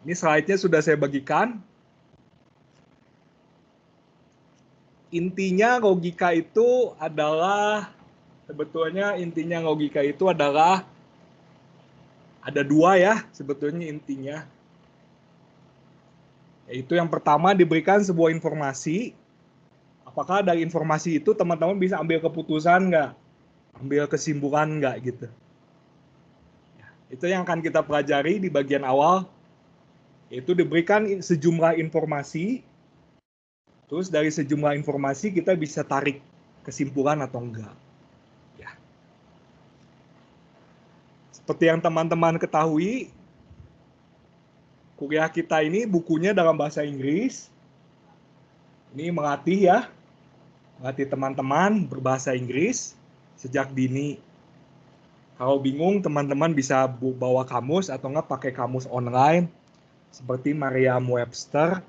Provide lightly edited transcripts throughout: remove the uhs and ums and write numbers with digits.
Ini slide-nya sudah saya bagikan. Intinya logika itu adalah, sebetulnya intinya logika itu adalah, ada dua ya sebetulnya intinya. Yaitu yang pertama, diberikan sebuah informasi. Apakah dari informasi itu teman-teman bisa ambil keputusan nggak? Ambil kesimpulan nggak gitu. Itu yang akan kita pelajari di bagian awal. Yaitu diberikan sejumlah informasi. Terus dari sejumlah informasi kita bisa tarik kesimpulan atau enggak. Ya. Seperti yang teman-teman ketahui, kuliah kita ini bukunya dalam bahasa Inggris. Ini melatih teman-teman berbahasa Inggris sejak dini. Kalau bingung, teman-teman bisa bawa kamus atau enggak pakai kamus online seperti Merriam-Webster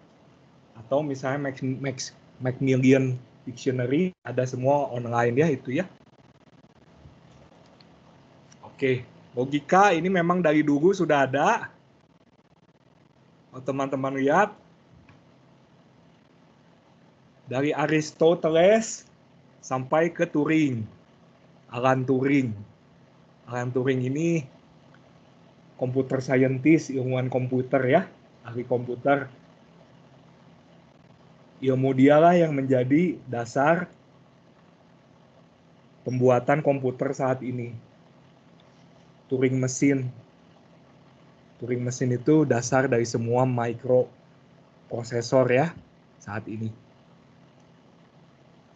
atau misalnya Macmillan Dictionary, ada semua online ya itu ya. Oke, logika ini memang dari dulu sudah ada. Kalau teman-teman lihat, dari Aristoteles sampai ke Turing, Alan Turing. Alan Turing ini computer scientist, ilmuwan komputer ya, ahli komputer. Ilmu dialah yang menjadi dasar pembuatan komputer saat ini. Turing mesin. Turing mesin itu dasar dari semua microprosesor ya saat ini.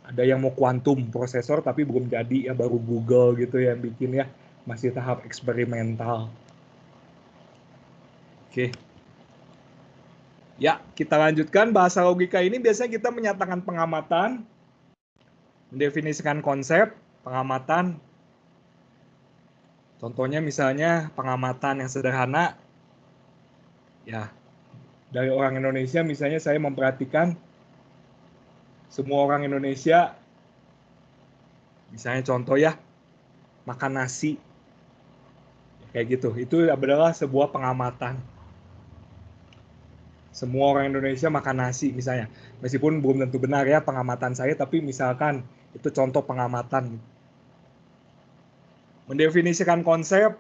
Ada yang mau kuantum prosesor tapi belum jadi ya, baru Google gitu yang bikin ya, masih tahap eksperimental. Oke. Ya, kita lanjutkan. Bahasa logika ini biasanya kita menyatakan pengamatan, mendefinisikan konsep, pengamatan. Contohnya misalnya pengamatan yang sederhana, ya dari orang Indonesia misalnya saya memperhatikan semua orang Indonesia, misalnya contoh ya, makan nasi, kayak gitu. Itu adalah sebuah pengamatan. Semua orang Indonesia makan nasi misalnya. Meskipun belum tentu benar ya pengamatan saya, tapi misalkan itu contoh pengamatan. Mendefinisikan konsep.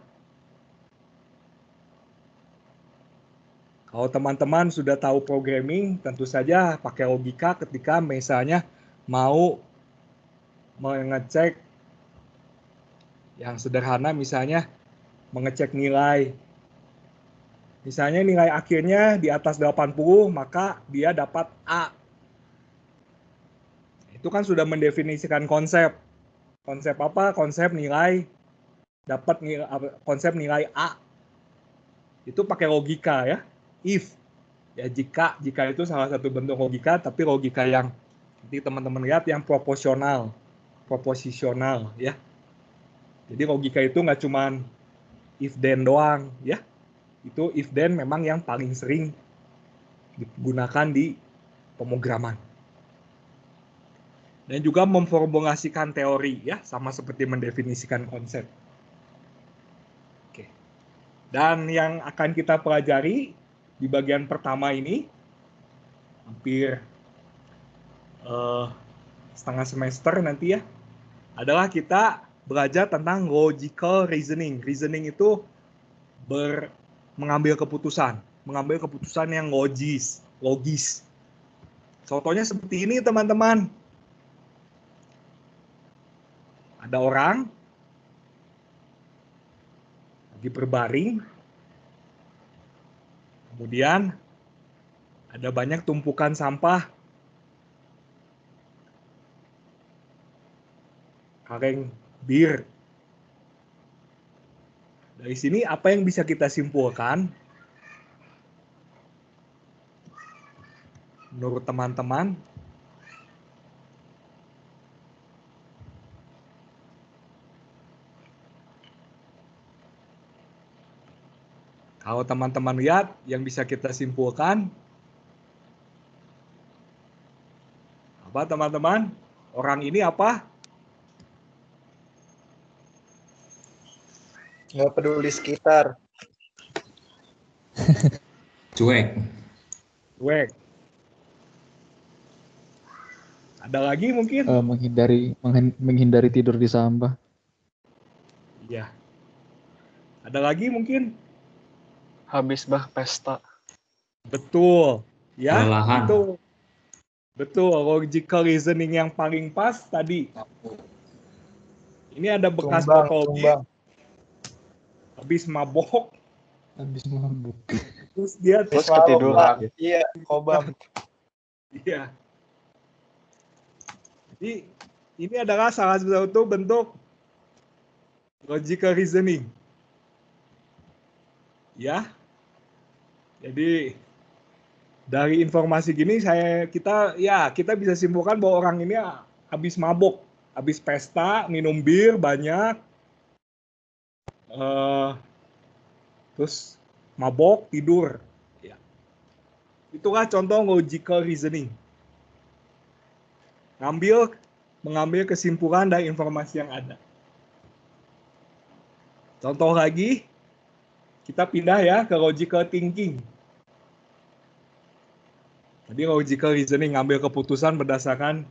Kalau teman-teman sudah tahu programming, tentu saja pakai logika ketika misalnya mau mengecek yang sederhana, misalnya mengecek nilai. Misalnya nilai akhirnya di atas 80, maka dia dapat A. Itu kan sudah mendefinisikan konsep. Konsep apa? Konsep nilai, dapat nilai, konsep nilai A. Itu pakai logika ya. If, ya jika itu salah satu bentuk logika, tapi logika yang nanti teman-teman lihat yang proporsional, proposisional ya. Jadi logika itu nggak cuman if then doang ya. Itu if then memang yang paling sering digunakan di pemrograman. Dan juga memformulasikan teori ya, sama seperti mendefinisikan konsep. Oke. Dan yang akan kita pelajari di bagian pertama ini, hampir setengah semester nanti ya, adalah kita belajar tentang logical reasoning. Reasoning itu mengambil keputusan yang logis. Contohnya seperti ini teman-teman. Ada orang lagi berbaring, kemudian ada banyak tumpukan sampah, kaleng bir. Dari sini apa yang bisa kita simpulkan? Menurut teman-teman, kalau teman-teman lihat yang bisa kita simpulkan, apa teman-teman? Orang ini apa? Nggak peduli sekitar. Cuek. Cuek. Ada lagi mungkin? Menghindari tidur di sampah. Iya. Ada lagi mungkin? Habis pesta. Betul. Ya, Kelelahan. itu betul. Logical reasoning yang paling pas tadi. Ini ada bekas botol bir. Habis mabok. Terus dia ketiduran. Iya, kobam. Iya. Jadi ini adalah salah satu bentuk logical reasoning. Ya. Jadi dari informasi gini kita bisa simpulkan bahwa orang ini habis mabok, habis pesta, minum bir banyak, terus mabok, tidur. Ya. Itulah contoh logical reasoning. Mengambil kesimpulan dari informasi yang ada. Contoh lagi, kita pindah ya ke logical thinking. Jadi logical reasoning, ngambil keputusan berdasarkan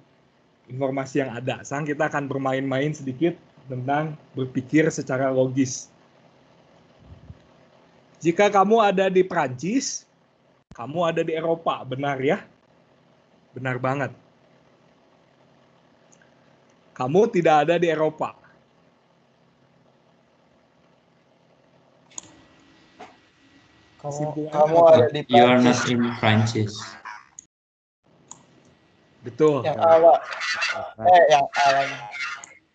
informasi yang ada. Sekarang kita akan bermain-main sedikit tentang berpikir secara logis. Jika kamu ada di Prancis, kamu ada di Eropa, benar ya? Benar banget. Kamu tidak ada di Eropa. Kamu ada di You are Prancis. not in Prancis. Betul. Yang A, Pak. Yang A lagi.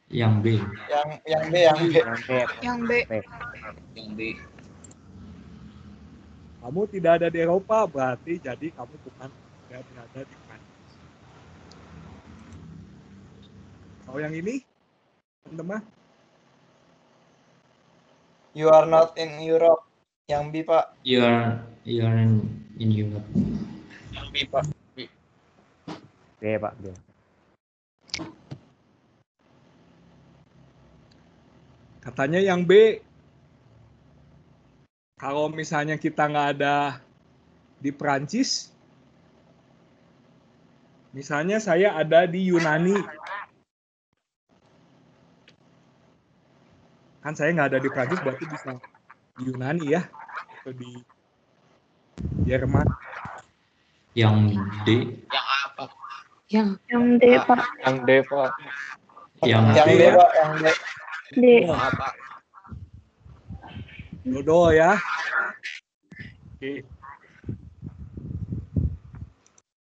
Yang B. Yang B. Yang B. Kamu tidak ada di Eropa, berarti jadi kamu bukan tidak berada di Prancis. Kalau yang ini, teman-teman? You are not in Europe. Yang B, Pak. You are in Europe. Yang B, Pak. B, Pak. B. Katanya yang B, kalau misalnya kita nggak ada di Prancis, misalnya saya ada di Yunani, kan saya nggak ada di Prancis, berarti bisa di Yunani ya, atau di Jerman. Yang D. Yang A, Pak. Yang D, Pak. Yang D, Pak. Yang Yang B. D, Pak. Yang D. D. Yang A, Pak. Dodo ya. Oke.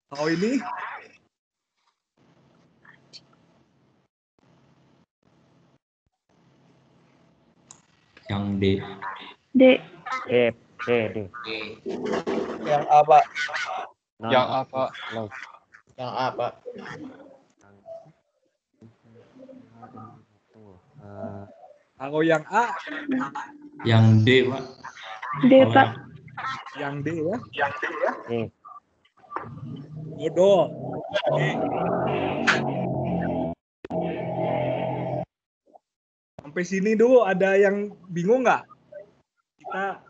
Kalau ini, Yang D. D. D. Yang A, Pak. Yang A, Pak. Yang A, Pak. kalau yang A, Yang D, Pak. D, Pak. yang D ya. Dodo. Oke. Sampai sini dulu ada yang bingung nggak? Kita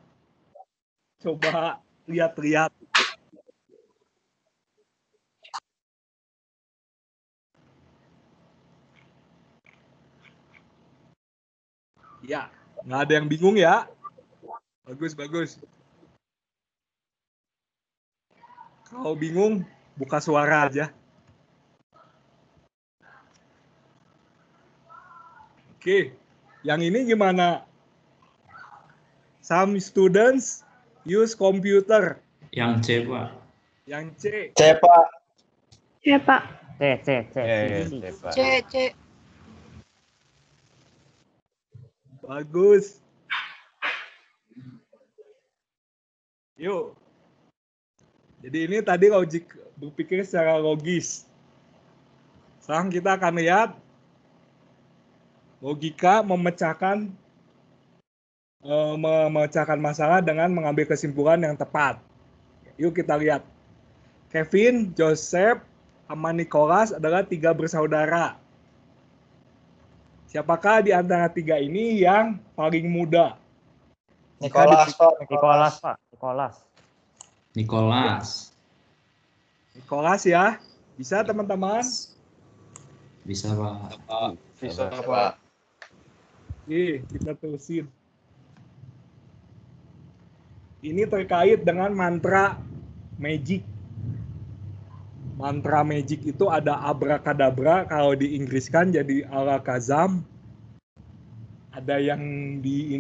coba lihat-lihat. Ya, nggak ada yang bingung ya. Bagus. Kalau bingung, buka suara aja. Oke, yang ini gimana? Some students use computer. Yang C, Pak. Yang C. C, Pak. C, Pak. C. Bagus. Yuk. Jadi ini tadi berpikir secara logis. Sekarang kita akan lihat logika memecahkan masalah dengan mengambil kesimpulan yang tepat. Yuk kita lihat. Kevin, Joseph, sama Nicholas adalah 3 bersaudara. Siapakah di antara 3 ini yang paling muda? Nicholas, Pak. Nicholas, Pak. Nicholas. Nicholas. Nicholas ya. Bisa teman-teman? Bisa, Pak. Bisa, Pak. Pak. Oke, kita terusin. Ini terkait dengan mantra magic. Mantra magic itu ada abracadabra, kalau di Inggriskan jadi alakazam. Ada yang di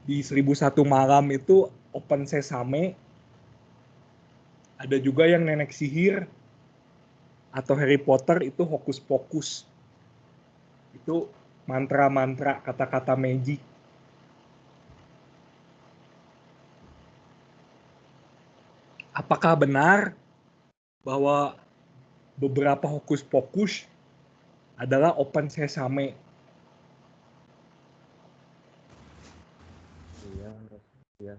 1001 malam itu open sesame. Ada juga yang nenek sihir atau Harry Potter itu hokus pokus. Itu mantra-mantra, kata-kata magic. Apakah benar bahwa beberapa hokus pokus adalah open sesame? Iya.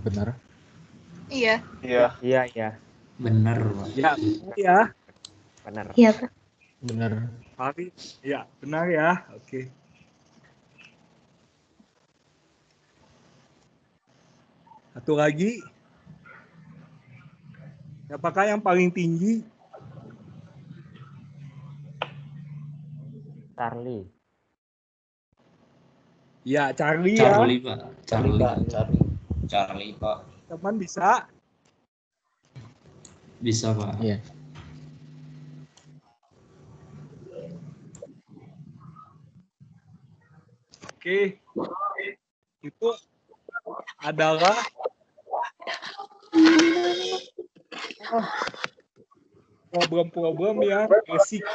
Benar. Iya. Iya. Iya, iya. Benar, Pak. Ya, ya. Benar. Iya, Pak. Benar. Tapi, ya, benar ya. Oke. Satu lagi. Siapakah yang paling tinggi? Charlie. Ya, Charlie ya. Charlie, Pak. Charlie. Pak. Charlie, Pak. Teman bisa. Bisa, Pak. Iya. Oke. Itu adalah problem-problem yang basic.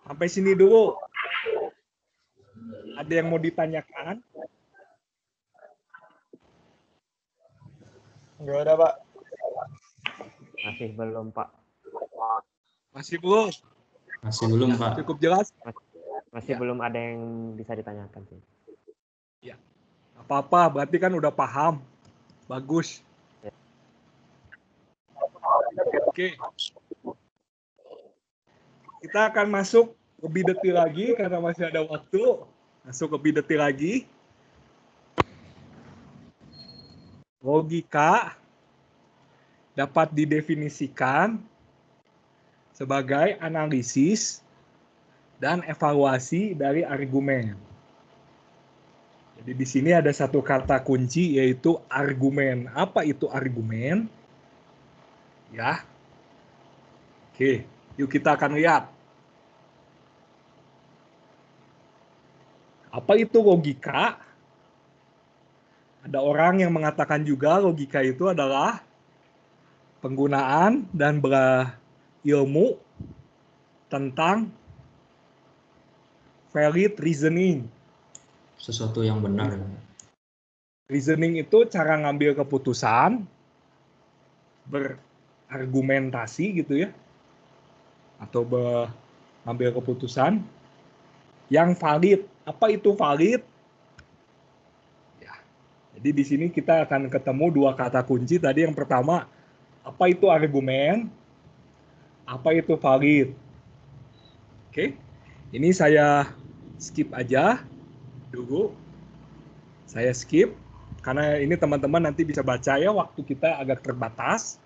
Sampai sini dulu. Ada yang mau ditanyakan? Nggak ada, Pak. Masih belum, Pak. Masih belum? Masih belum, Pak. Cukup jelas? Masih Ya. belum ada yang bisa ditanyakan sih. Apa-apa, berarti kan udah paham. Bagus. Oke. Kita akan masuk lebih detail lagi karena masih ada waktu. Masuk lebih detail lagi. Logika dapat didefinisikan sebagai analisis dan evaluasi dari argumen. Jadi di sini ada satu kata kunci yaitu argumen. Apa itu argumen? Ya. Oke, yuk kita akan lihat. Apa itu logika? Ada orang yang mengatakan juga logika itu adalah penggunaan dan berilmu tentang valid reasoning. Sesuatu yang benar. Reasoning itu cara ngambil keputusan, berargumentasi gitu ya, atau mengambil keputusan yang valid. Apa itu valid? Ya. Jadi di sini kita akan ketemu dua kata kunci. Tadi yang pertama, apa itu argumen? Apa itu valid? Oke. Ini saya skip aja dulu. Saya skip karena ini teman-teman nanti bisa baca ya, waktu kita agak terbatas.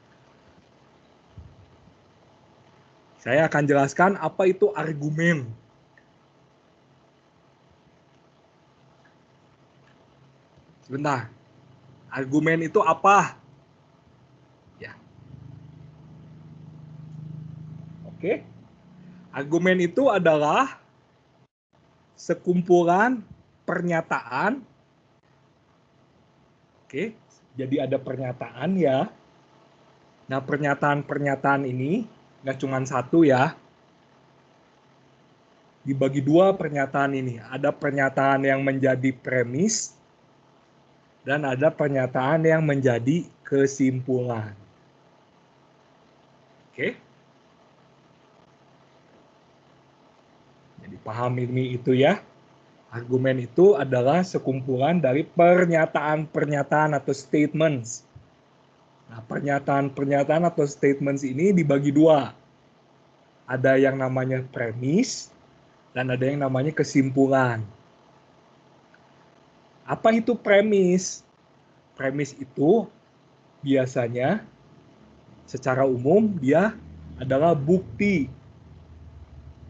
Saya akan jelaskan apa itu argumen. Sebentar. Argumen itu apa? Ya. Oke. Argumen itu adalah sekumpulan pernyataan. Oke, jadi ada pernyataan ya. Nah, pernyataan-pernyataan ini nggak cuma satu ya. Dibagi dua pernyataan ini. Ada pernyataan yang menjadi premis dan ada pernyataan yang menjadi kesimpulan. Oke. Jadi paham ini itu ya. Argumen itu adalah sekumpulan dari pernyataan-pernyataan atau statements. Nah, pernyataan-pernyataan atau statements ini dibagi dua. Ada yang namanya premis dan ada yang namanya kesimpulan. Apa itu premis? Premis itu biasanya secara umum dia adalah bukti.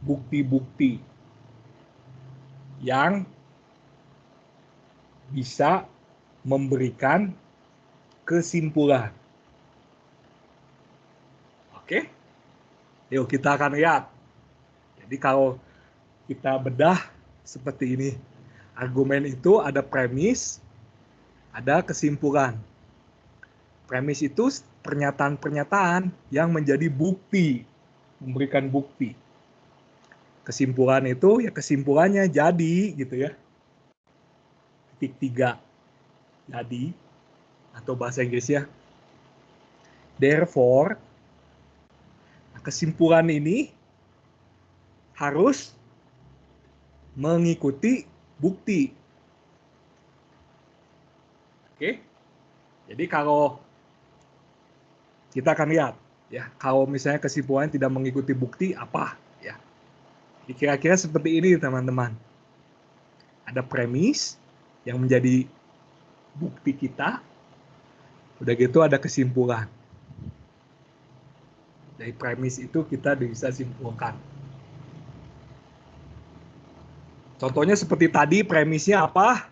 Bukti-bukti yang bisa memberikan kesimpulan. Oke? Yuk kita akan lihat. Jadi kalau kita bedah seperti ini. Argumen itu ada premis, ada kesimpulan. Premis itu pernyataan-pernyataan yang menjadi bukti, memberikan bukti. Kesimpulan itu ya kesimpulannya jadi gitu ya. Titik 3 jadi, atau bahasa Inggrisnya therefore. Kesimpulan ini harus mengikuti bukti. Oke. Jadi kalau kita akan lihat ya, kalau misalnya kesimpulan tidak mengikuti bukti apa ya. Kira-kira seperti ini teman-teman. Ada premis yang menjadi bukti kita. Udah gitu ada kesimpulan. Dari premis itu kita bisa simpulkan. Contohnya seperti tadi, premisnya apa?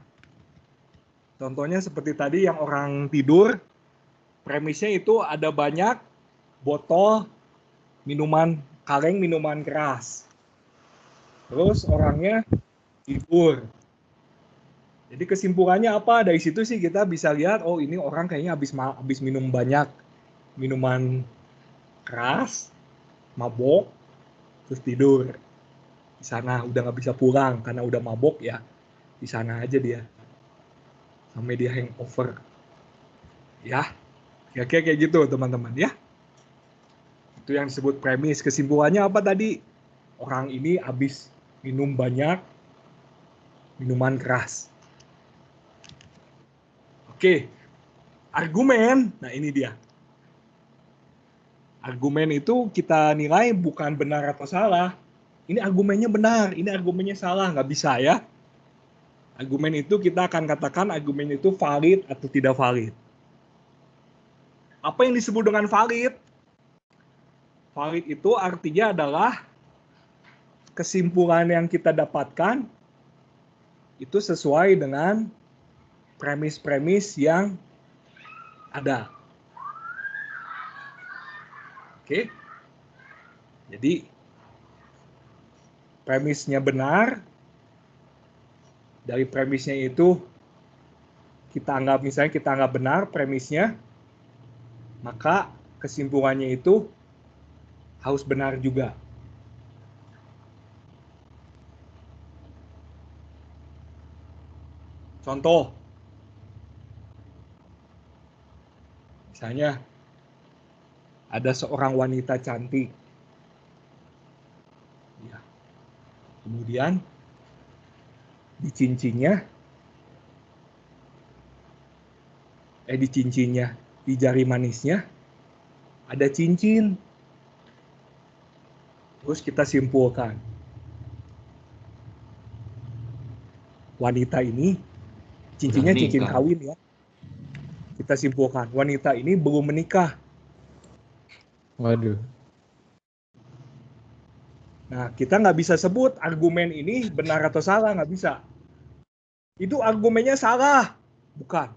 Contohnya seperti tadi yang orang tidur. Premisnya itu ada banyak botol minuman, kaleng minuman keras. Terus orangnya tidur. Jadi kesimpulannya apa? Dari situ sih kita bisa lihat, oh ini orang kayaknya habis minum banyak minuman keras, mabok, terus tidur. Di sana udah nggak bisa pulang karena udah mabok ya. Di sana aja dia. Sampai dia hangover. Ya, kira-kira kayak gitu teman-teman ya. Itu yang disebut premis. Kesimpulannya apa tadi? Orang ini habis minum banyak minuman keras. Oke, argumen. Nah ini dia. Argumen itu kita nilai bukan benar atau salah. Ini argumennya benar, ini argumennya salah, nggak bisa ya. Argumen itu kita akan katakan argumen itu valid atau tidak valid. Apa yang disebut dengan valid? Valid itu artinya adalah kesimpulan yang kita dapatkan itu sesuai dengan premis-premis yang ada. Oke. Jadi premisnya benar. Dari premisnya itu kita anggap benar premisnya, maka kesimpulannya itu harus benar juga. Contoh, misalnya ada seorang wanita cantik, ya. Kemudian di cincinnya, di jari manisnya ada cincin. Terus kita simpulkan, wanita ini cincinnya Belum cincin nikah. kawin ya. Kita simpulkan, wanita ini belum menikah. Waduh. Nah, kita nggak bisa sebut argumen ini benar atau salah, nggak bisa. Itu argumennya salah. Bukan.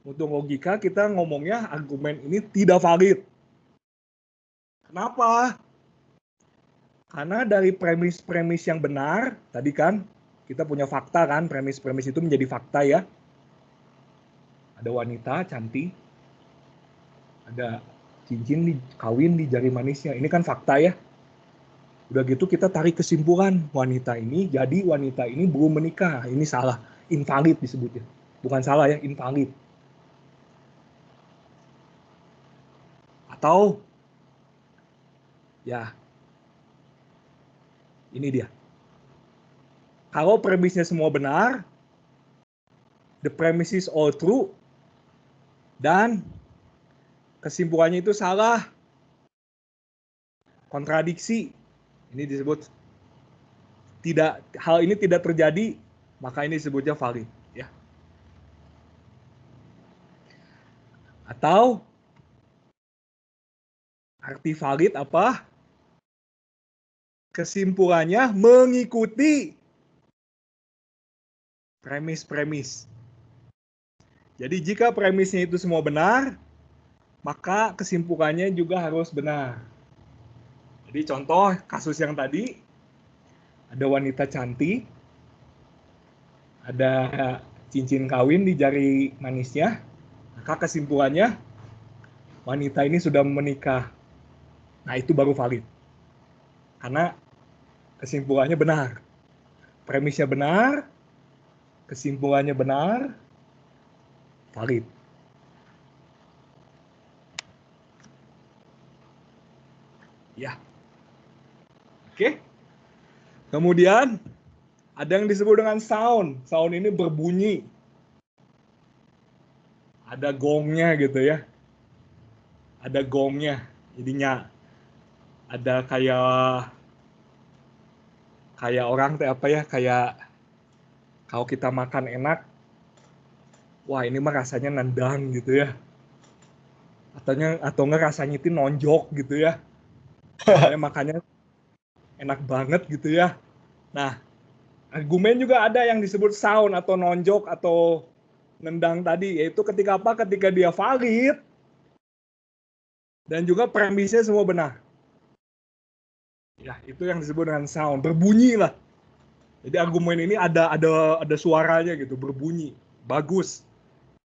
Untuk logika kita ngomongnya argumen ini tidak valid. Kenapa? Karena dari premis-premis yang benar, tadi kan kita punya fakta kan, premis-premis itu menjadi fakta ya. Ada wanita cantik, ada cincin kawin di jari manisnya. Ini kan fakta ya. Udah gitu kita tarik kesimpulan, wanita ini belum menikah. Ini salah, invalid disebutnya. Bukan salah ya, invalid. Atau ya ini dia. Kalau premisnya semua benar, the premise is all true, dan kesimpulannya itu salah, kontradiksi, ini disebut hal ini tidak terjadi, maka ini disebutnya valid. Ya. Atau arti valid apa? Kesimpulannya mengikuti premis-premis. Jadi jika premisnya itu semua benar, maka kesimpulannya juga harus benar. Jadi contoh kasus yang tadi, ada wanita cantik, ada cincin kawin di jari manisnya, maka kesimpulannya wanita ini sudah menikah. Nah, itu baru valid. Karena kesimpulannya benar. Premisnya benar, kesimpulannya benar, valid. Ya. Oke. Kemudian ada yang disebut dengan sound. Sound ini berbunyi. Ada gongnya gitu ya. Ada gongnya. Jadinya ada kayak orang teh apa ya, kayak kalau kita makan enak, wah ini mah rasanya nendang gitu ya. Atau enggak rasanya itu nonjok gitu ya. Makanya enak banget gitu ya. Nah, argumen juga ada yang disebut sound atau nonjok atau nendang tadi, yaitu ketika apa? Ketika dia valid dan juga premisnya semua benar. Ya, itu yang disebut dengan sound, berbunyi lah. Jadi argumen ini ada suaranya gitu, berbunyi, bagus,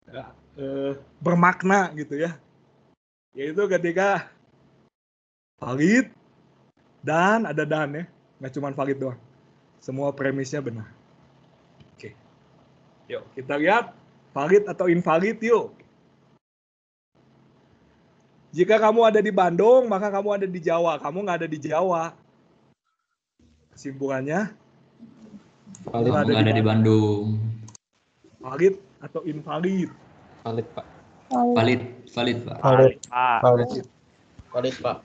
ya, bermakna gitu ya. Yaitu ketika valid dan ada dan ya, nggak cuma valid doang. Semua premisnya benar. Oke, yuk kita lihat valid atau invalid yuk. Jika kamu ada di Bandung, maka kamu ada di Jawa. Kamu nggak ada di Jawa. Kesimpulannya, Kamu nggak ada di Bandung. valid atau invalid? Valid, Pak. Valid, valid, Pak. Valid. Pak. Valid. Valid, Pak.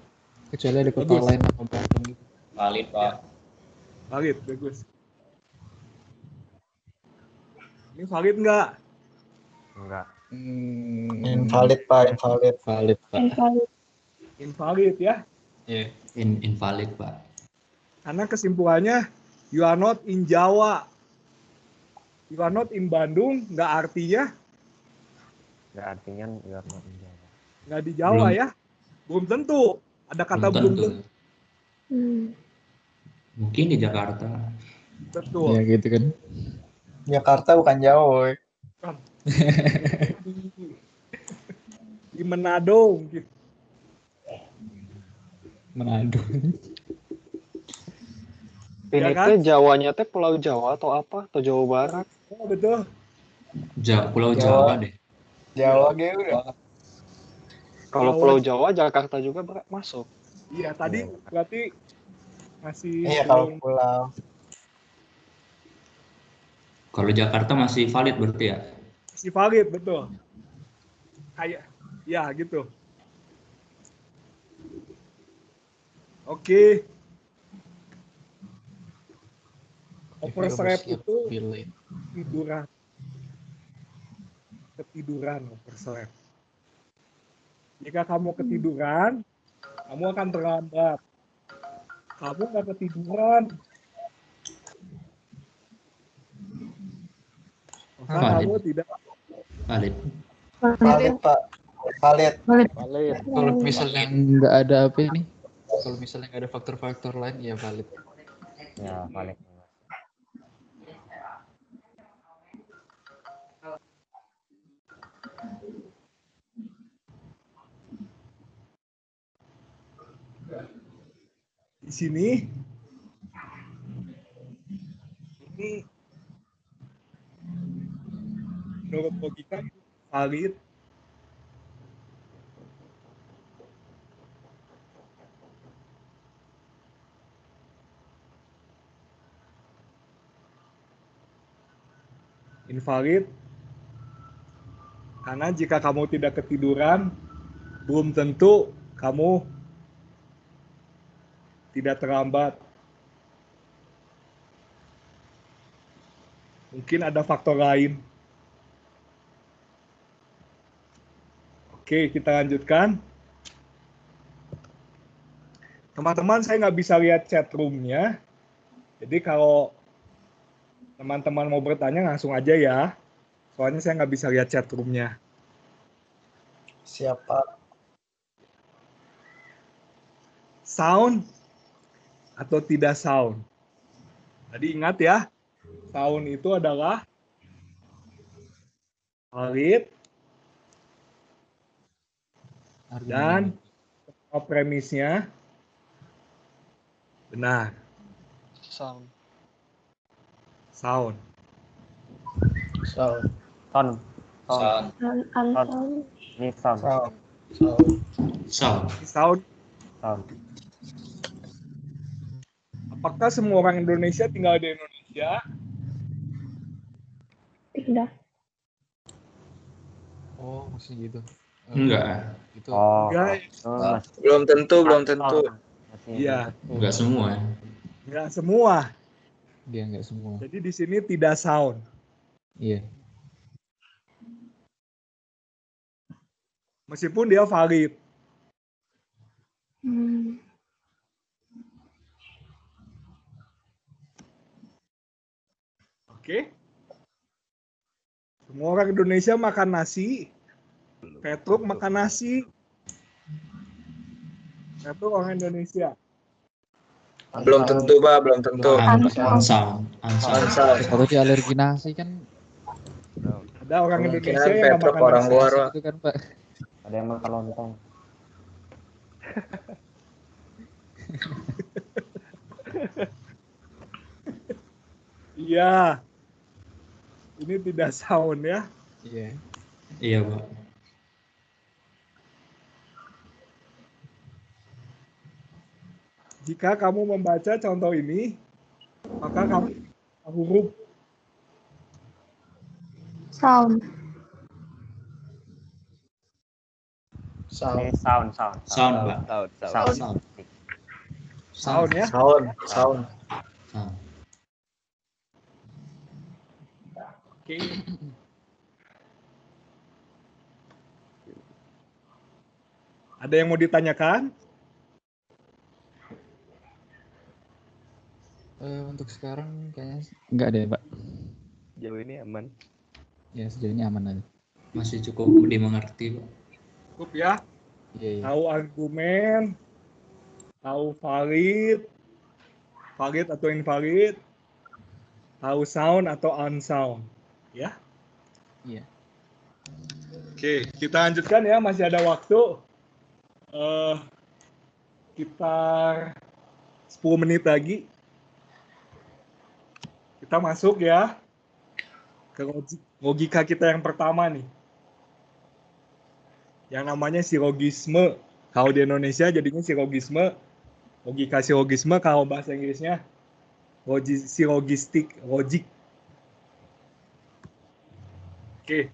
Kecuali ada kota Bagus. lain yang ngomong gitu. Valid, Pak. Valid, bagus. Ini valid nggak? Enggak. Invalid, Pak. Invalid. Valid, Pak. Invalid. Invalid ya. Yeah. Invalid, Pak. Karena kesimpulannya, you are not in Jawa. You are not in Bandung, nggak artinya Enggak artinya you are not in Jawa. nggak di Jawa Belum. ya. Belum tentu. Ada kata belum tentu. tentu. Mungkin di Jakarta. Betul. Ya gitu kan. Jakarta bukan Jawa, woy. Di Manado mungkin. Manado. Ini Ya kan? teh Jawanya teh Pulau Jawa atau apa? Atau Jawa Barat? Oh, betul. Pulau Jawa. Jawa deh. Jawa ge udah. Kalau Jawa. Pulau Jawa, Jakarta juga masuk. Iya, tadi berarti masih Iya kalau belum pulau. Kalau Jakarta masih valid berarti ya? masih valid, betul. Kayak ya gitu. Oke. Oversleep itu ketiduran oversleep. Jika kamu ketiduran, kamu akan terlambat. Kamu nggak ketiduran, maka Valid. kamu tidak Valid. Valid, Pak. Valid. Valid. Kalau misalnya nggak ada apa ini? Kalau misalnya nggak ada faktor-faktor lain, ya valid. Ya, valid. di sini. Ini menurut logika itu valid. Invalid karena jika kamu tidak ketiduran, belum tentu kamu tidak terlambat. Mungkin ada faktor lain. Oke, kita lanjutkan. Teman-teman, saya nggak bisa lihat chat room-nya. Jadi kalau teman-teman mau bertanya langsung aja ya. Soalnya saya nggak bisa lihat chat room-nya. Siapa? Sound atau tidak sound? Tadi ingat ya, sound itu adalah valid dan premisnya benar. Sound. Sound. Sound. Sound. Sound. Unsound. Ini sound. Sound. Sound. Sound. Sound. Sound. Apakah semua orang Indonesia tinggal di Indonesia? Tidak. Oh, maksudnya gitu. Enggak. Itu Oh. Enggak. Belum tentu, belum tentu. Iya. Enggak semua. Enggak semua. dia nggak semua. Jadi di sini tidak sound. Iya. Meskipun dia valid. Oke. Semua orang Indonesia makan nasi. Petruk makan nasi. Petruk orang Indonesia. Belum tentu, Pak. Belum tentu. Unsound. Unsound. Sound. Kalau dia alergi nasi kan Ada orang Kemungkinan Indonesia yang nggak Petruk makan orang nasi. luar, Pak. itu kan Pak. Ada yang makan lontong. Iya. Ini tidak sound ya. Iya. Iya, Pak. Jika kamu membaca contoh ini, maka kamu huruf Sound. Ini Sound. sound. Sound, Pak. Sound. Sound. sound ya. Sound. Sound. Sound. Oke. Ada yang mau ditanyakan? Untuk sekarang kayaknya nggak ada ya Pak. Jauh ini aman. Ya sejauh ini aman aja. Masih cukup dimengerti, Pak. Cukup ya. Iya, iya. Tahu argumen, tahu valid atau invalid, tahu sound atau unsound, ya. Iya. Oke, kita lanjutkan ya, masih ada waktu. Sekitar 10 menit lagi. Kita masuk ya ke logika kita yang pertama nih. Yang namanya silogisme. Kalau di Indonesia jadinya silogisme. Logika silogisme, kalau bahasa Inggrisnya silogistik, logik. Oke.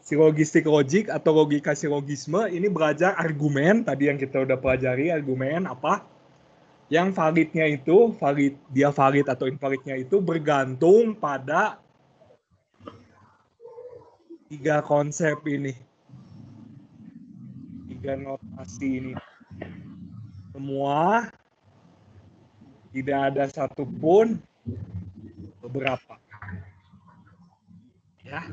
Silogistik logik atau logika silogisme ini belajar argumen, tadi yang kita udah pelajari, argumen apa? Yang validnya itu, dia valid atau invalidnya itu bergantung pada 3 konsep ini. 3 notasi ini. Semua, tidak ada satupun, beberapa. Ya.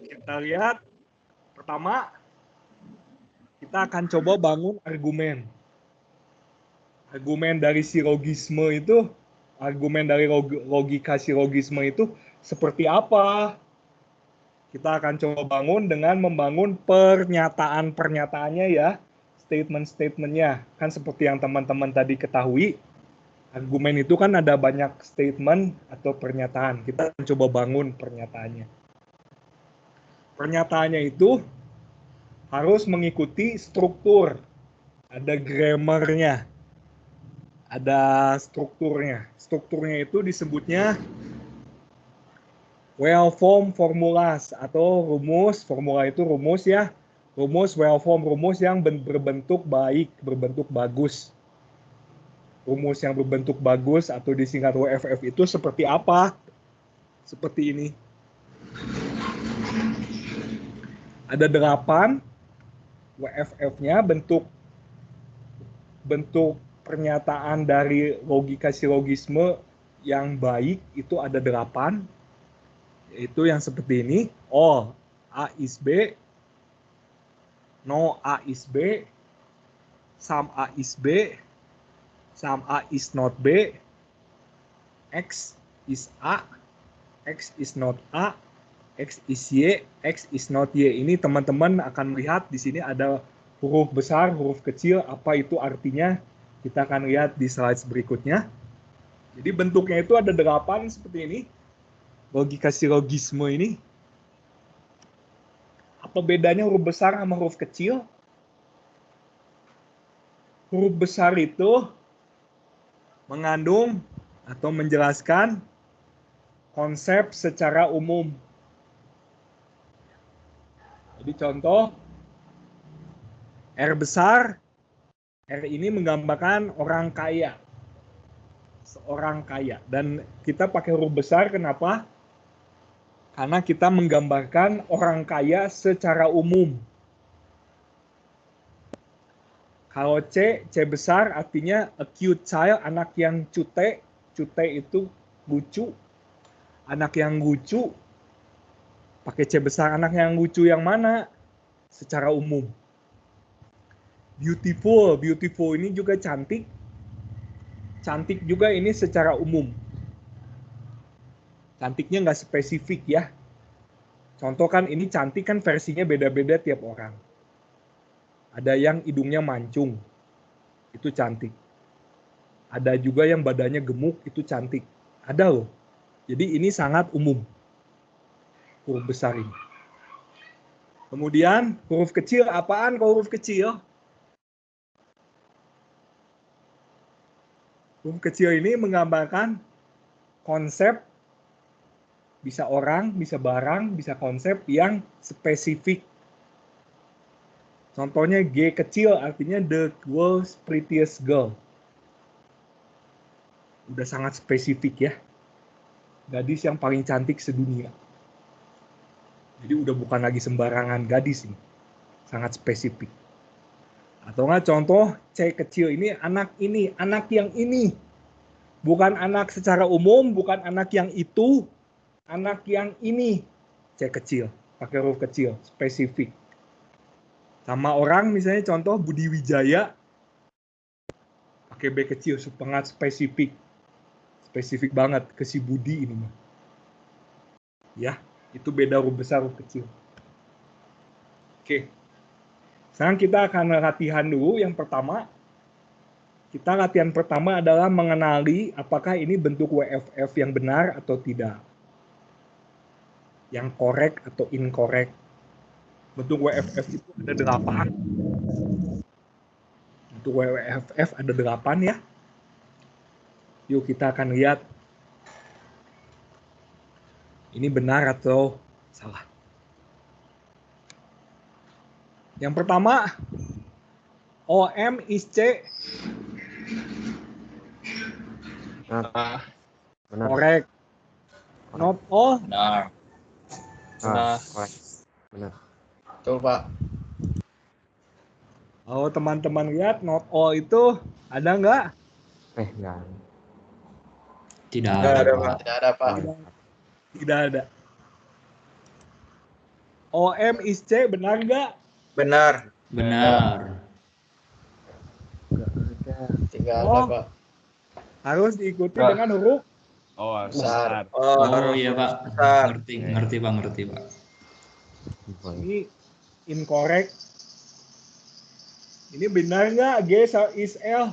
Kita lihat, pertama, kita akan coba bangun argumen. Argumen dari silogisme itu, argumen dari logika silogisme itu seperti apa? Kita akan coba bangun dengan membangun pernyataan-pernyataannya ya, statement-statementnya. Kan seperti yang teman-teman tadi ketahui, argumen itu kan ada banyak statement atau pernyataan. Kita akan coba bangun pernyataannya. Pernyataannya itu harus mengikuti struktur. Ada grammarnya. Ada strukturnya. Strukturnya itu disebutnya well-formed formulas atau rumus. Formula itu rumus ya. Rumus well-formed, rumus yang berbentuk baik, berbentuk bagus. Rumus yang berbentuk bagus atau disingkat WFF itu seperti apa? Seperti ini. Ada 8 WFF-nya, bentuk pernyataan dari logika silogisme yang baik itu ada 8, yaitu yang seperti ini: all A is B, no A is B, some A is B, some A is not B, X is A, X is not A, X is Y, X is not Y. Ini teman-teman akan melihat di sini ada huruf besar, huruf kecil, apa itu artinya? Kita akan lihat di slide berikutnya. Jadi bentuknya itu ada 8 seperti ini. Logika silogisme ini. Apa bedanya huruf besar sama huruf kecil? Huruf besar itu mengandung atau menjelaskan konsep secara umum. Jadi contoh, R besar, R ini menggambarkan orang kaya. Seorang kaya. Dan kita pakai huruf besar, kenapa? Karena kita menggambarkan orang kaya secara umum. Kalau C besar artinya a cute child, anak yang cute. Cute itu lucu. Anak yang lucu. Pakai C besar, anak yang lucu yang mana? Secara umum. Beautiful ini juga cantik. Cantik juga ini secara umum. Cantiknya nggak spesifik ya. Contoh kan ini cantik kan versinya beda-beda tiap orang. Ada yang hidungnya mancung, itu cantik. Ada juga yang badannya gemuk, itu cantik. Ada loh. Jadi ini sangat umum. Huruf besar ini. Kemudian huruf kecil, apaan kalau huruf kecil? Huruf kecil ini menggambarkan konsep, bisa orang, bisa barang, bisa konsep yang spesifik. Contohnya G kecil artinya the world's prettiest girl. Udah sangat spesifik ya. Gadis yang paling cantik sedunia. Jadi udah bukan lagi sembarangan gadis ini. Sangat spesifik. Atau nggak contoh C kecil ini, anak yang ini. Bukan anak secara umum, bukan anak yang itu, anak yang ini. C kecil, pakai huruf kecil, spesifik. Sama orang misalnya contoh Budi Wijaya, pakai B kecil, sangat spesifik. Spesifik banget ke si Budi ini mah. Ya, itu beda huruf besar, huruf kecil. Oke. Sekarang kita akan latihan dulu. Yang pertama, latihan pertama adalah mengenali apakah ini bentuk WFF yang benar atau tidak. Yang correct atau incorrect. Bentuk WFF itu ada 8. Bentuk WFF ada 8 ya. Yuk kita akan lihat ini benar atau salah. Yang pertama, OM is C. Benar. Correct. Not all. Benar. Correct. Benar. Betul, Pak. Kalau teman-teman lihat, not all itu ada nggak? Enggak. Tidak Tidak ada, ada, Pak. Pak. Tidak ada, Pak. Tidak ada. OM is C, benar nggak? Benar. Benar. Tidak Oh. ada, Pak. Harus diikuti Nah. dengan huruf. Oh, Besar. Oh iya, Pak. besar. Ngerti, Pak. Ini incorrect. Ini benar nggak? G is L.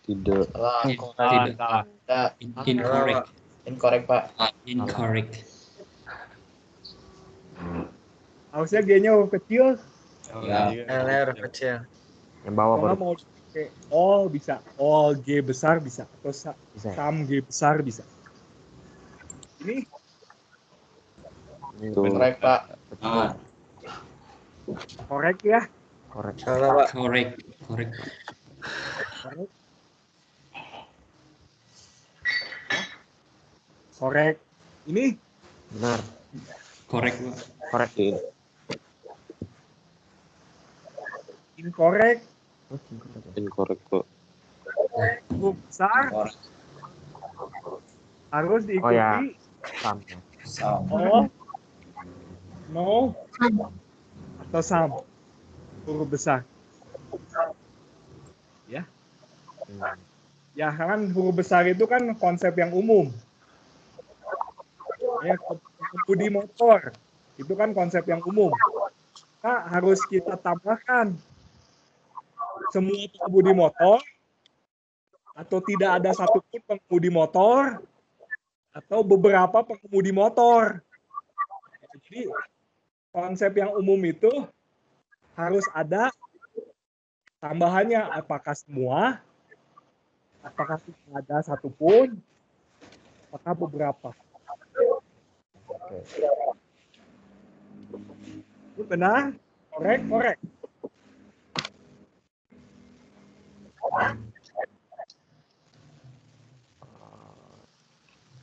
Tidak. Salah. Tidak. Tidak. Incorrect. Incorrect, Pak. Incorrect. Harusnya G-nya huruf kecil. Ya. LR kecil. Yang bawah Kalau baru mau pakai all bisa. All G besar bisa. Atau bisa. some G besar bisa. Ini Itu Correct, Pak. betul. correct ya. Correct. Salah, Pak. Correct. Correct. Correct. Ini Benar. Correct, Pak. Correct. Incorrect. Incorrect, Pak. Huruf besar harus diikuti. Oh ya. Sam. Oh, no, atau some. Huruf besar. Ya. Ya kan huruf besar itu kan konsep yang umum. Ya, pengemudi motor itu kan konsep yang umum. Nah, harus kita tambahkan semua pengemudi motor atau tidak ada satupun pengemudi motor atau beberapa pengemudi motor. Jadi konsep yang umum itu harus ada tambahannya, apakah semua, apakah tidak ada satupun, apakah beberapa. Itu benar? Korek.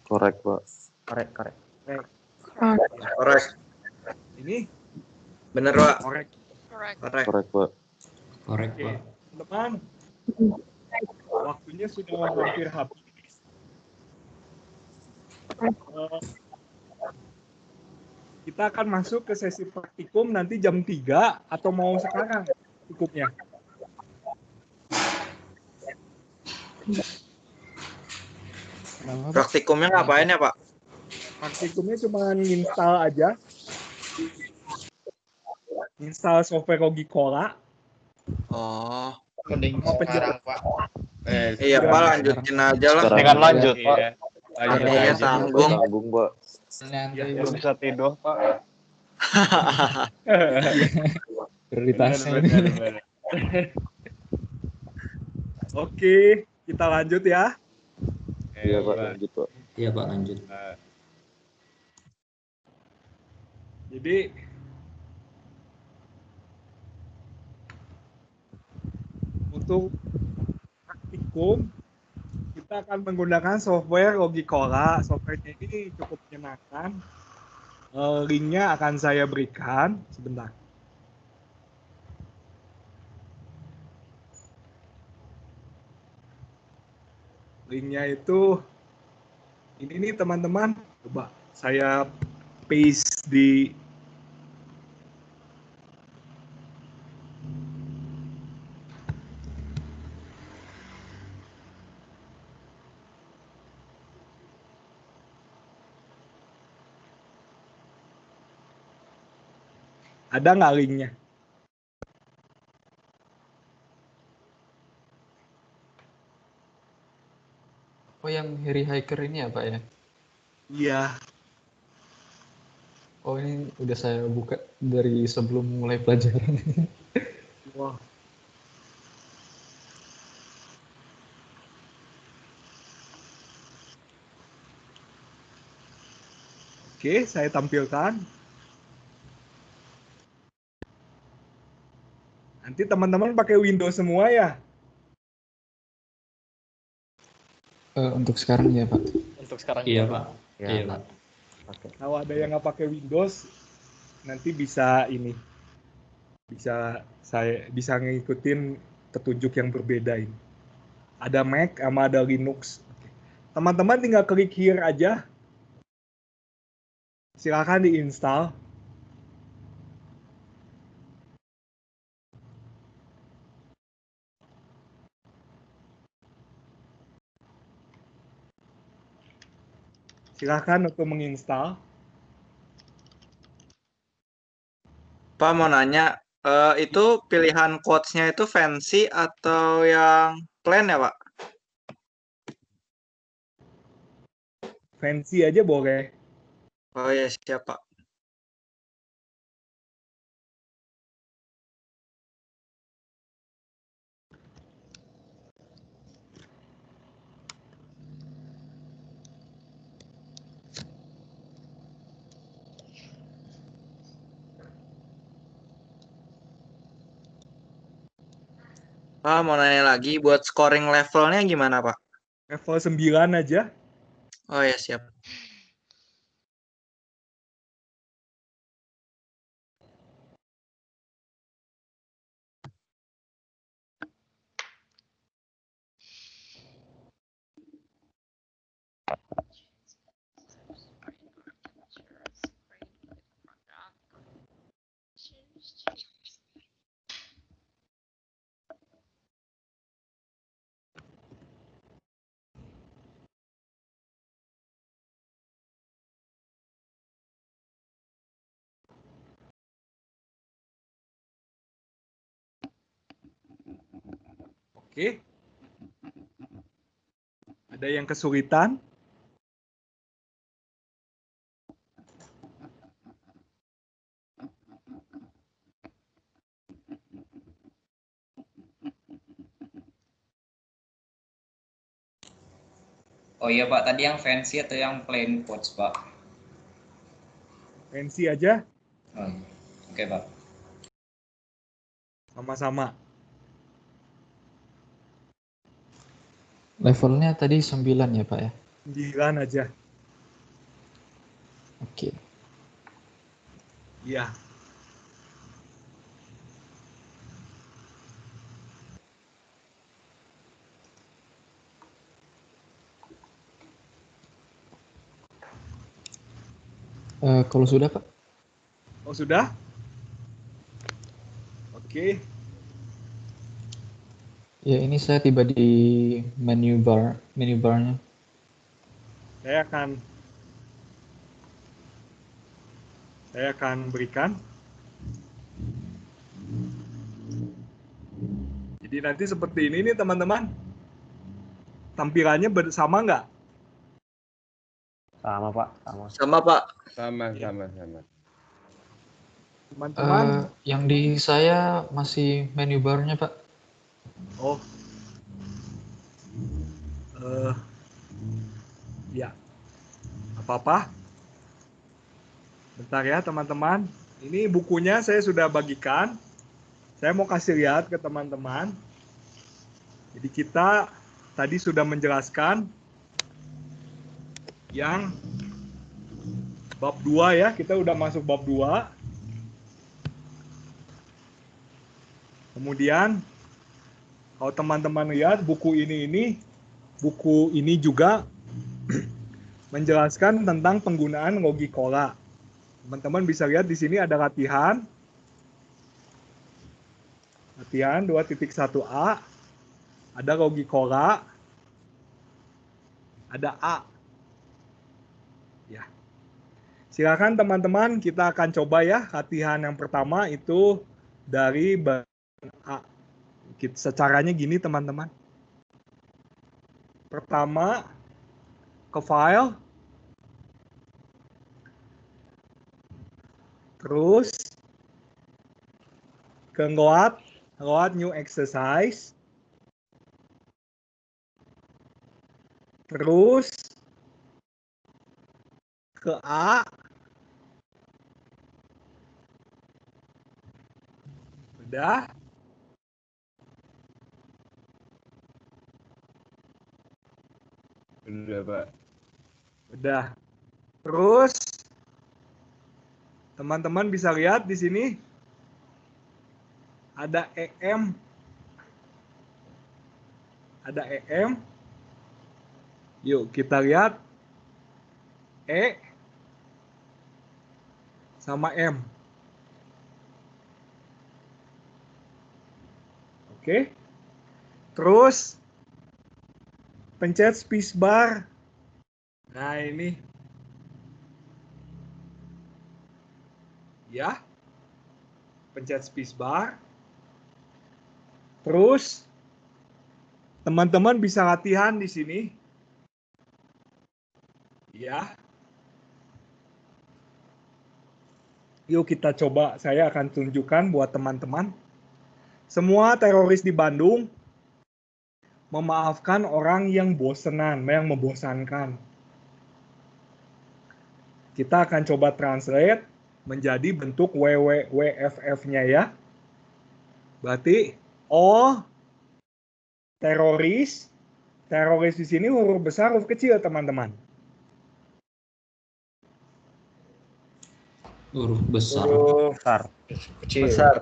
Correct, Pak. Korek. Korek. Ini Bener, Pak. korek. Korek. Correct, Pak. Correct, Oke, Pak. teman-teman. Waktunya sudah hampir habis. Kita akan masuk ke sesi praktikum nanti jam 3 atau mau sekarang cukupnya? Praktikumnya ngapain ya, Pak? Praktikumnya cuma install aja. Install software Logicola. Oh. Mending Apa sekarang, Pak. Iya, Pak, lanjutin aja lah. Sekarang Dengan lanjut, Pak. Iya. Lanjut Iya, aja. tanggung. Tanggung, Pak. Santai, Biar Bro. bisa tidur, Pak. Prioritasnya ini. Oke, kita lanjut ya. Iya, Pak. Lanjut, Pak. Iya, Pak, lanjut. Jadi untuk praktikum kita akan menggunakan software Logicola. Softwarenya ini cukup menyenangkan. Linknya akan saya berikan sebentar. Linknya itu ini nih teman-teman. Coba saya paste di ada nggak linknya? Oh, yang Harry Hiker ini ya, Pak ya? Iya. Oh, ini udah saya buka dari sebelum mulai pelajaran. Wah. Oke, saya tampilkan. Nanti teman-teman pakai Windows semua ya? Untuk sekarang ya, Pak. Untuk sekarang. Iya, Pak. Ya, Iya, Pak. Oke. Kalau ada yang nggak pakai Windows, nanti bisa ini, bisa ngikutin petunjuk yang berbeda ini. Ada Mac sama ada Linux. Teman-teman tinggal klik here aja. Silakan diinstal. Silakan untuk menginstal. Pak mau nanya, itu pilihan quotes-nya itu fancy atau yang plain ya, Pak? Fancy aja boleh. Oh ya, siap, Pak. Pak mau nanya lagi, buat scoring levelnya gimana, Pak? Level 9 aja. Oh ya, siap. Oke. Ada yang kesulitan? Oh iya Pak, tadi yang fancy atau yang plain quotes Pak? Fancy aja, Oh, oke Pak. sama-sama. Levelnya tadi 9 ya Pak ya? 9 aja. Oke. Iya. Kalau sudah Pak? Oh, sudah? Oke. Ya ini saya tiba di menu barnya. Saya akan berikan. Jadi nanti seperti ini nih teman-teman. Tampilannya bersama nggak? Sama Pak, sama. Sama Pak. Sama. Teman-teman. Yang di saya masih menu barnya Pak. Oh. Ya. Apa-apa? Bentar ya teman-teman. Ini bukunya saya sudah bagikan. Saya mau kasih lihat ke teman-teman. Jadi kita tadi sudah menjelaskan yang bab 2 ya. Kita udah masuk bab 2. Kemudian kalau teman-teman lihat buku ini juga menjelaskan tentang penggunaan logikola. Teman-teman bisa lihat di sini ada latihan. Latihan 2.1a. Ada logikola. Ada A. Ya. Silakan teman-teman, kita akan coba ya latihan yang pertama itu dari bagian A. Secaranya gini teman-teman. Pertama, ke file. Terus ke load new exercise. Terus ke A. Udah. Udah Pak. Udah. Terus teman-teman bisa lihat di sini ada EM. Ada EM. Yuk kita lihat E sama M. Oke. Terus pencet spacebar. Nah, ini. Ya. Pencet spacebar. Terus teman-teman bisa latihan di sini. Ya. Yuk kita coba, saya akan tunjukkan buat teman-teman. Semua teroris di Bandung memaafkan orang yang bosenan, yang membosankan. Kita akan coba translate menjadi bentuk WFF-nya ya. Berarti teroris di sini huruf besar, huruf kecil teman-teman. Huruf besar. Besar. Besar.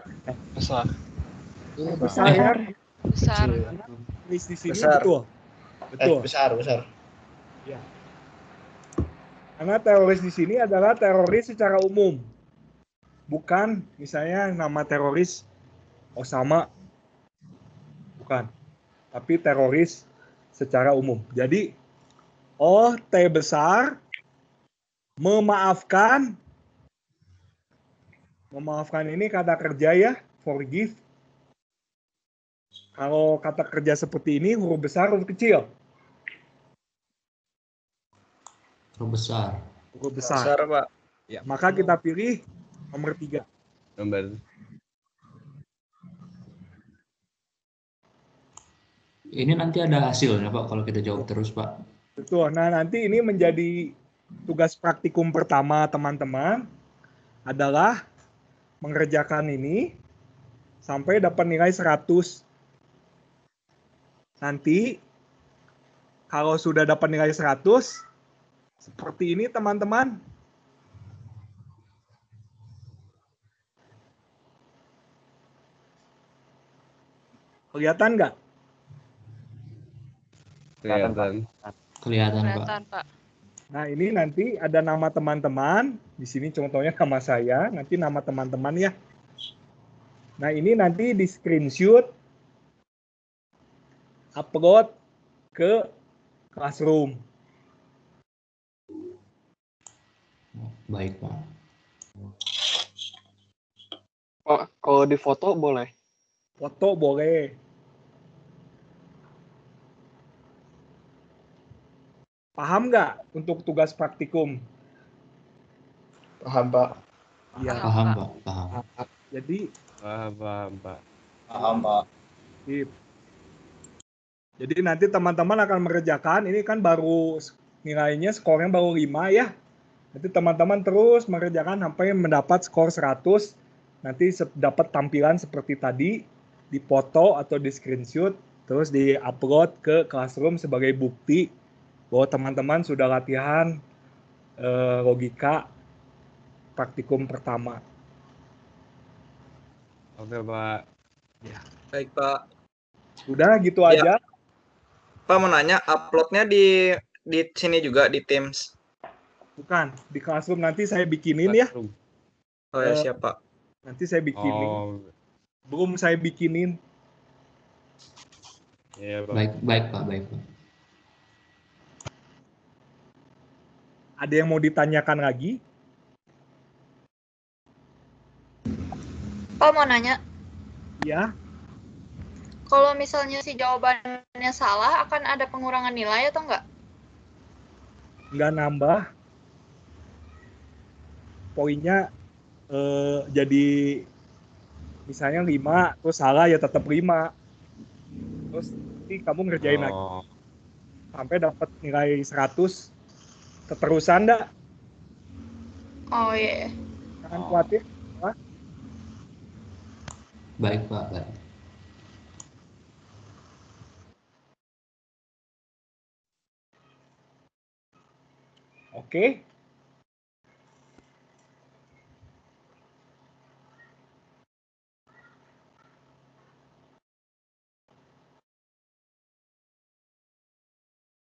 Besar. Besar. Besar. Tulis di sini Besar. betul. Besar. Ya. Karena teroris di sini adalah teroris secara umum. Bukan misalnya nama teroris Osama. Bukan. Tapi teroris secara umum. Jadi T besar memaafkan. Memaafkan ini kata kerja ya, forgive. Kalau kata kerja seperti ini, huruf besar, huruf kecil? Huruf besar. Huruf besar. Besar, Pak. Ya, maka kita pilih nomor 3. Nomor. Ini nanti ada hasilnya Pak kalau kita jawab terus Pak. Betul. Nah, nanti ini menjadi tugas praktikum pertama teman-teman adalah mengerjakan ini sampai dapat nilai 100. Nanti kalau sudah dapat nilai 100, seperti ini teman-teman. Kelihatan nggak? Kelihatan. Kelihatan Pak. Kelihatan, Pak. Nah, ini nanti ada nama teman-teman. Di sini contohnya nama saya, nanti nama teman-teman ya. Nah, ini nanti di screenshot, upload ke Classroom. Baik Pak. Oh, kalau di foto boleh. Foto boleh. Paham nggak untuk tugas praktikum? Paham, Pak. Iya. Paham Pak. Paham. Jadi, Paham, Pak. Paham, Pak. sip. Jadi nanti teman-teman akan mengerjakan, ini kan baru nilainya, skornya baru 5 ya. Nanti teman-teman terus mengerjakan sampai mendapat skor 100. Nanti dapat tampilan seperti tadi, dipoto atau di screenshot, terus di-upload ke Classroom sebagai bukti bahwa teman-teman sudah latihan logika praktikum pertama. Oke, Pak. Baik, Pak. Udah gitu Ya. aja. Pak mau nanya, uploadnya di sini juga di Teams. Bukan, di Classroom nanti saya bikinin ya. Classroom. Oh ya, siap, Pak. Nanti saya bikinin. Oh, Belum saya bikinin. iya, Pak. Baik Pak. Baik Pak. Ada yang mau ditanyakan lagi? Pak mau nanya, Ya, kalau misalnya si jawabannya salah, akan ada pengurangan nilai atau enggak? nggak nambah. Poinnya jadi misalnya 5, terus salah ya tetap 5. Terus nanti kamu ngerjain lagi Oh, sampai dapat nilai 100. Keterusan enggak? Oh iya. Jangan khawatir. Baik Pak. Baik. Oke.